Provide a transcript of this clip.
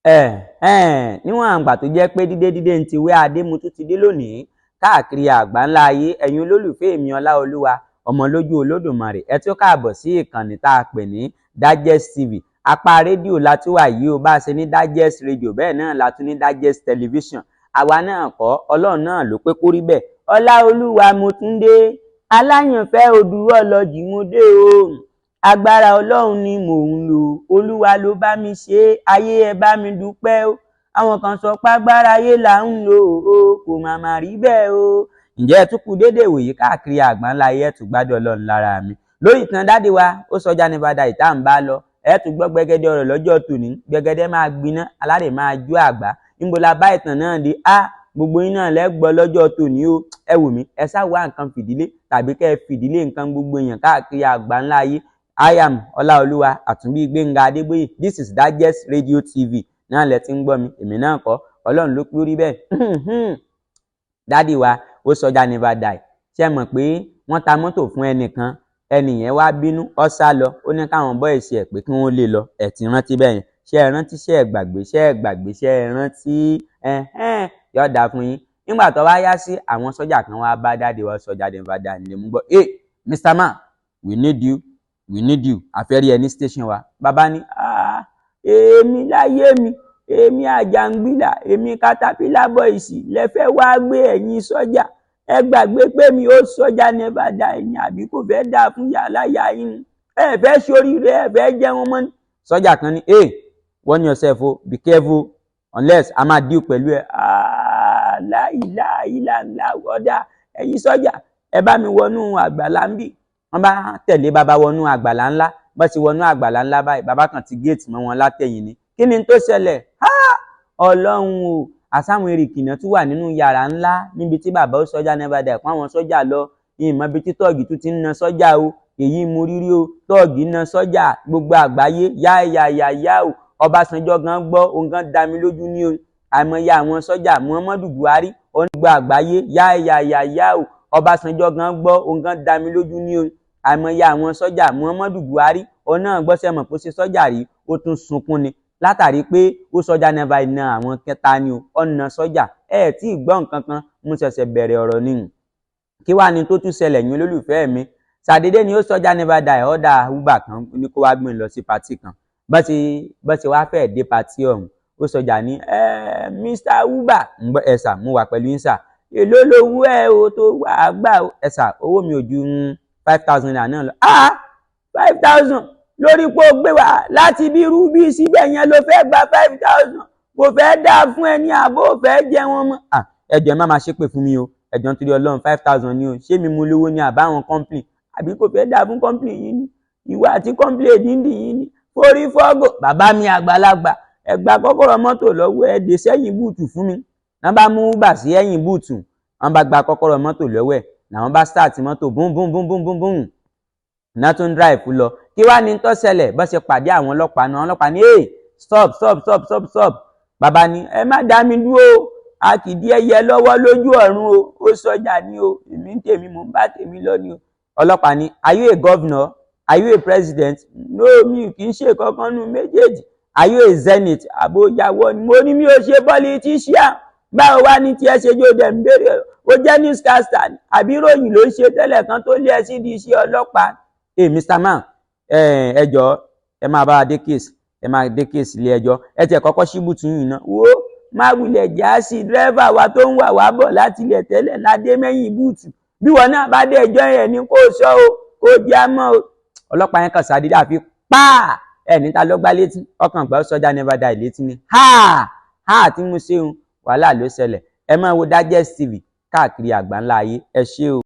Níwọ̀n àgbà tó jẹ́ pé dídé ń ti wé adé mo tún ti dé lónìí káàkiri àgbáńlá ayé ẹ̀yin olólùfẹ́ mi Ọláolúwa ọmọlójú Olódùmarè ẹ tún káàbọ̀ sí ìkànnì tá a pè ní Digest TV. Apá rédíò la tún wà yìí o, bá a ṣe ní Digest rédíò bẹ́ẹ̀ náà la tún ní Digest tẹlifíṣàn. Àwa náà kọ́, Ọlọ́run náà ló pé kó rí bẹ́ẹ̀. Ọláolúwa mo tún dé, aláyànfẹ́ òdúrọ̀ lọ́jì mo dé o. Agbára Ọlọ́run ni mò ń lò, Olúwa ló bá mi ṣe, ayé ẹ bá mi dúpẹ́ o. Àwọn kan sọ pé agbára ayé là ń lò ó, kò má rí bẹ́ẹ̀ o. Ǹjẹ́ ẹ tún kú dédé ìwòyí káàkiri àgbáńlá ayé ẹ tún gbádùn Ọlọ́run lára mi. Lórí ìtàn dádì wa, ó sọjá ní bàdà ìta ń bá lọ. Ẹ tún gbọ́ gbẹgẹdẹ ọ̀rọ̀ lọ́jọ́ tòní, gbẹgẹdẹ máa gbiná, alárè máa jó àgbá. Níbo la bá ìtàn náà dé? Gbogbo yín náà lẹ́gbọ́ lọ́jọ́ tòní o. Ẹ wò mí, ẹ sá wá nǹkan fìdílé tàbí kẹ́ ẹ fìdílé nǹkan gbogbo èèyàn káàkiri àgbáńlá ayé. I am Ọláolúwa Àtúnbí Gbénga Adébóyè. This is Digest Radio TV. Náà lẹ ti ń gbọ́ mi, èmi náà kọ́, Ọlọ́run ló pé ó rí bẹ́ẹ̀. Dádì wa ó sọjá never die. Ṣé ẹ mọ̀ pé wọ́n ta mọ́tò fún ẹnìkan, ẹnìyẹn wá bínú, ó sá lọ, ó ní káwọn boys ẹ̀ pé kí wọ́n lè lọ. Ẹ ti rántí bẹ́ẹ̀ yẹn. Ṣé ẹ rántí, ṣé ẹ gbàgbé, ṣé ẹ gbàgbé, ṣé ẹ rántí? Yóò dáa fún yín. Nígbà tó wá yá sí àwọn sọ́jà kan wá bá dádì wa sọjá never die nílé mú gbọ́. Mr. Man, we need you. Àfẹ́rí ẹ ní station wa. Bàbá ní, èmi láyé mi, èmi àjàngbìlà, èmi Caterpillar boys lẹ́fẹ́ wá gbé ẹ̀yin sọ́jà. Ẹ gbàgbé pé mi ó sọjá never die ni àbí kò fẹ́ dáa fún yàrá yà yín. Ẹ fẹ́ ṣoríire, ẹ fẹ́ jẹ́ wọn mọ́ ni. Sọ́jà kan ní, warn yourself o, be careful unless a máa deal pẹ̀lú ẹ. Láìláìláńlá wọ́dà ẹ̀yin sọ́jà ẹ bá mi wọnú àgbàlá ń bì. Wọ́n bá tẹ̀lé bàbá wọnú àgbàlá ńlá. Bá ti wọnú àgbàlá ńlá báyìí, bàbá kan ti géètì mọ́ wọn látẹ̀yìn ni. Kí ni tó ṣẹlẹ̀? Ọlọ́run o, àsáwọn erìkìnà tún wà nínú yàrá ńlá níbi tí bàbá ó sọjá never die pọ́n àwọn sọ́jà lọ. Ìmọ̀ ibi tí tọ́ọ̀gì tún ti ń na sọ́jà o. Èyí mo rírí o, tọ́ọ̀gì na sọ́jà gbogbo àgbáyé yá o. Ọbásanjọ́ gan gbọ́, òun gan dá mi lójú ní o. Àìmọye àwọn sọ́jà Muhammadu Buhari onígbà àgbáyé yá o. Ọbásanjọ́ gan gbọ́, òun gan dá mi lójú ní o. Àìmọye àwọn sọ́jà Muhammadu Buhari òun náà gbọ́sẹ̀ mọ̀ pé ó ṣe sọ́jà rí, ó tún sunkún ni látàrí pé ó sọjá never die na àwọn kẹta ni o. Ọ̀nà sọ́jà tí ì gbọ́ nǹkan kan, mo ṣẹ̀ṣẹ̀ bẹ̀rẹ̀ ọ̀rọ̀ ni. Kí wá ni tó tún ṣẹlẹ̀ yín olólùfẹ́ mi? Ṣàdédé ni ó sọjá never die ọ̀dà Uber kan ní kó wá gbé lọ sí pàtì kan. Bá ti wá fẹ́ dé pàtì ọ̀hún, ó sọjà ní Mr. Uber ń gbọ́ ẹ̀sà mo wà pẹ̀lú yín sà. Èló lowó ẹ o tó wà gbà ẹ̀sà owó mi ò ju 5,000 naira náà lọ. 5,000 lórí pé ó gbé wa láti bí rúbí síbẹ̀ yẹn ló fẹ́ gba 5,000. Kò fẹ́ dáa fún ẹni àbó fẹ́ jẹ wọn mọ́. Ẹjọ́ má máa ṣépè fún mi o. Ẹjọ́ nítorí Ọlọ́run 5,000 ni o. Ṣé mi mú lówó ni àbáwọn company? Àbí kò fẹ́ dáa fún company yìí ni? Ìwà àti company èdìndì yìí ni? Forí fọ́gò. Bàbá mi àgbàlagbà ẹ gba kọ́kọ́rọ́ mọ́tò lọ́wọ́ ẹ dé sẹ́yìn búùtù fún mi. Wọ́n bá mú Uber sí ẹ̀yìn búùtù. Wọ́n bá gba kọ́kọ́rọ́ mọ́tò lọ́wọ́ ẹ̀. Làwọn bá start mọ́tò búm. Náà tún drive lọ. Kí wá ní tó ṣẹlẹ̀? Bó ṣe pàdé àwọn ọlọ́pàá náà. Ọlọ́pàá ní stop. Bàbá ní ẹ má dá mi dúró. A kì í dí ẹyẹ lọ́wọ́ lójú ọ̀run o. Ó sọjà ní o. Èmi ń tèmi mò ń bá tèmi lọ ní o. Ọlọ́pàá ní are you a governor? Are you a president? No, mi kì í ṣe kankan nínú méjèèjì. Are you a zenith? Àbójáwọ́ ni mo ní mi ò ṣe politician. Báwo wá ní tí ẹ ṣe jó dẹ̀ ń béèrè? Ó jẹ́ newscaster àbí ròyìn ló ń ṣe tẹ́lẹ̀ kan tó lé ẹ sí di iṣẹ́ ọlọ́pàá. Mr. Man, ẹ jọ̀ọ́ ẹ máa bá dé case, ẹ máa dé case ilé ẹjọ́. Ẹ tiẹ̀ kọ́kọ́ ṣí bùtù yìí náà. Wo má wulẹ̀ jáàsì dírẹ́fà wa tó ń wà wá bọ̀ láti ilẹ̀ tẹ́lẹ̀ ládé mẹ́yìn bùtù. Bí wọn náà bá dé ẹjọ́ yẹn ni kò sọ o, kò já mọ́ o. Ọlọ́pàá yẹn kàn ṣàdédé àfi páà níta ló gbá létí. Ọkàn gbà ó sọjá never die létí ni. Tí mo ṣe wàhálà ló ṣẹlẹ̀. Ẹ máa wo Digest TV káàkiri àgbáńlá ayé. Ẹ ṣé o.